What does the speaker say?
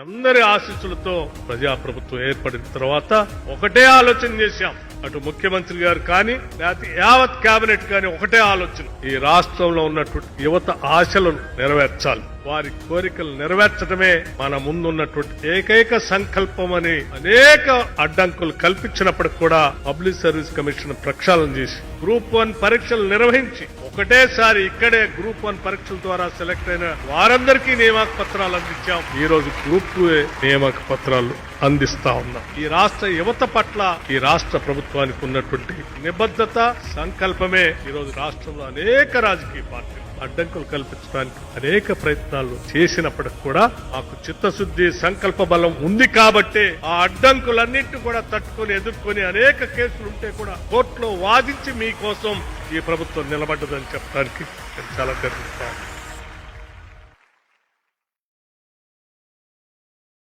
అందరి ఆశీస్సులతో ప్రజాప్రభుత్వం ఏర్పడిన తర్వాత ఒకటే ఆలోచన చేశాం. అటు ముఖ్యమంత్రి గారు కానీ లేకపోతే యావత్ కేబినెట్ కానీ ఒకటే ఆలోచన, ఈ రాష్ట్రంలో ఉన్నటువంటి యువత ఆశలను నెరవేర్చాలి, వారి కోరికలు నెరవేర్చడమే మన ముందున్నటువంటి ఏకైక సంకల్పం అని అనేక అడ్డంకులు కల్పించినప్పటికి కూడా పబ్లిక్ సర్వీస్ కమిషన్ ప్రక్షాళన చేసి గ్రూప్ 1 పరీక్షలు నిర్వహించి ఒకటేసారి ఇక్కడే గ్రూప్ 1 పరీక్షల ద్వారా సెలెక్ట్ అయిన వారందరికీ నియామక పత్రాలు అందించాం. ఈ రోజు గ్రూప్ 2 నియామక పత్రాలు అందిస్తా ఉన్నాం. ఈ రాష్ట్ర యువత పట్ల ఈ రాష్ట్ర ప్రభుత్వానికి ఉన్నటువంటి నిబద్ధత సంకల్పమే ఈ రోజు రాష్ట్రంలో అనేక రాజకీయ పార్టీలు అడ్డంకులు కల్పించడానికి అనేక ప్రయత్నాలు చేసినప్పటికి కూడా మాకు చిత్తశుద్ధి సంకల్ప బలం ఉంది కాబట్టి ఆ అడ్డంకులన్నింటినీ కూడా తట్టుకొని ఎదుర్కొని అనేక కేసులు ఉంటే కూడా కోర్టులో వాదించి మీకోసం ఈ ప్రభుత్వం నిలబడ్డదని చెప్పడానికి నేను చాలా గర్విస్తాను.